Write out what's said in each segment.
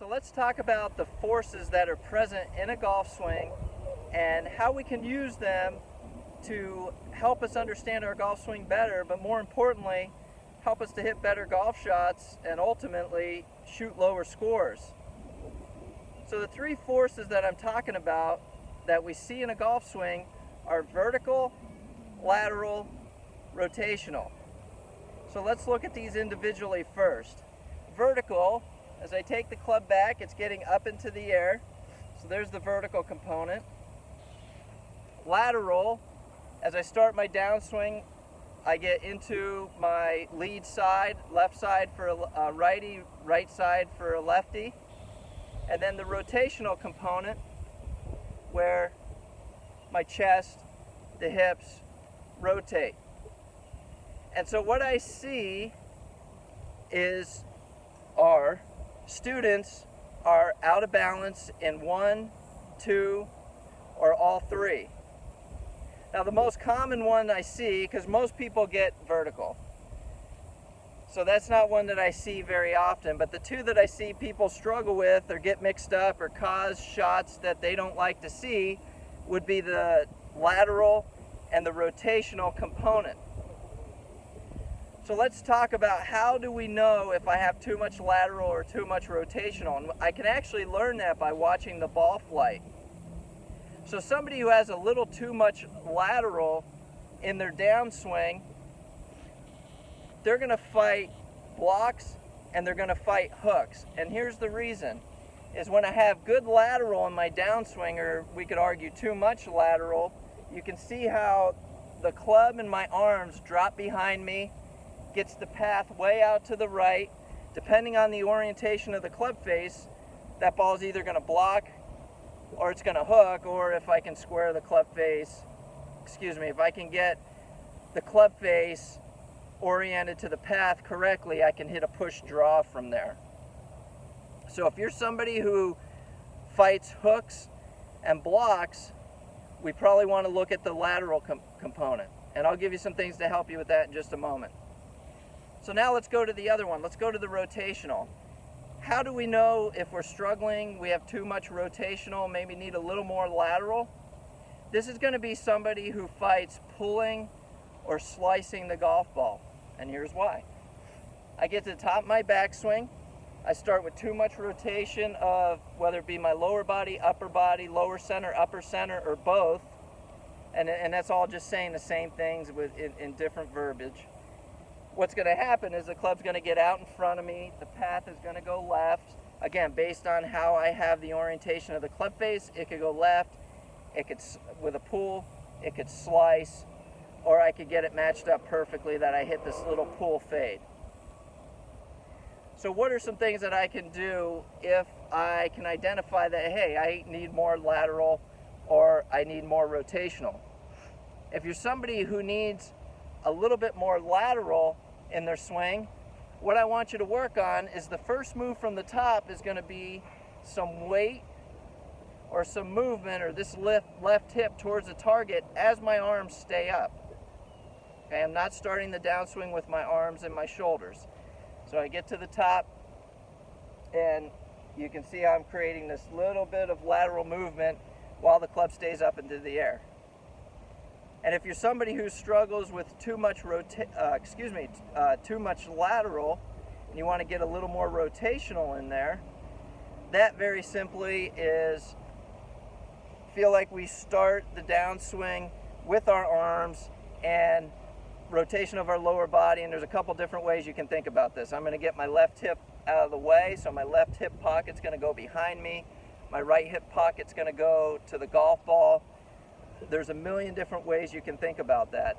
So let's talk about the forces that are present in a golf swing and how we can use them to help us understand our golf swing better, but more importantly, help us to hit better golf shots and ultimately shoot lower scores. So the three forces that I'm talking about that we see in a golf swing are vertical, lateral, rotational. So let's look at these individually first. Vertical, as I take the club back, it's getting up into the air. So there's the vertical component. Lateral, as I start my downswing, I get into my lead side, left side for a righty, right side for a lefty. And then the rotational component, where my chest, the hips rotate. And so what I see is our students are out of balance in one, two, or all three. Now the most common one I see, because most people get vertical, so that's not one that I see very often, but the two that I see people struggle with or get mixed up or cause shots that they don't like to see would be the lateral and the rotational component. So let's talk about how do we know if I have too much lateral or too much rotational. And I can actually learn that by watching the ball flight. So somebody who has a little too much lateral in their downswing, they're going to fight blocks and they're going to fight hooks. And here's the reason, is when I have good lateral in my downswing, or we could argue too much lateral, you can see how the club and my arms drop behind me, gets the path way out to the right. Depending on the orientation of the club face, that ball is either going to block or it's going to hook, or if I can square the club face, if I can get the club face oriented to the path correctly, I can hit a push draw from there. So if you're somebody who fights hooks and blocks, we probably want to look at the lateral component. And I'll give you some things to help you with that in just a moment. So now let's go to the other one. Let's go to the rotational. How do we know if we're struggling, we have too much rotational, maybe need a little more lateral? This is going to be somebody who fights pulling or slicing the golf ball. And here's why. I get to the top of my backswing. I start with too much rotation of whether it be my lower body, lower center, upper center, or both. And that's all just saying the same things in different verbiage. What's going to happen is the club's going to get out in front of me, the path is going to go left. Again, based on how I have the orientation of the club face, it could go left, it could, with a pull, it could slice, or I could get it matched up perfectly that I hit this little pull fade. So what are some things that I can do if I can identify that, hey, I need more lateral or I need more rotational? If you're somebody who needs a little bit more lateral in their swing, what I want you to work on is the first move from the top is going to be some weight or some movement, or this left hip towards the target as my arms stay up. Okay, I'm not starting the downswing with my arms and my shoulders. So I get to the top and you can see I'm creating this little bit of lateral movement while the club stays up into the air. And if you're somebody who struggles with too much too much lateral, and you want to get a little more rotational in there, that very simply is feel like we start the downswing with our arms and rotation of our lower body, and there's a couple different ways you can think about this. I'm going to get my left hip out of the way, so my left hip pocket's going to go behind me. My right hip pocket's going to go to the golf ball. There's a million different ways you can think about that.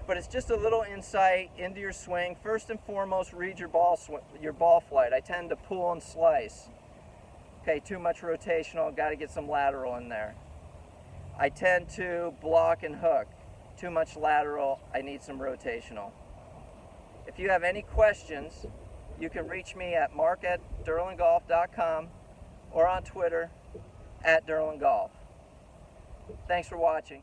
But it's just a little insight into your swing. First and foremost, read your ball flight. I tend to pull and slice. Okay, too much rotational, got to get some lateral in there. I tend to block and hook. Too much lateral, I need some rotational. If you have any questions, you can reach me at mark@durlandgolf.com or on Twitter @durlandgolf. Thanks for watching.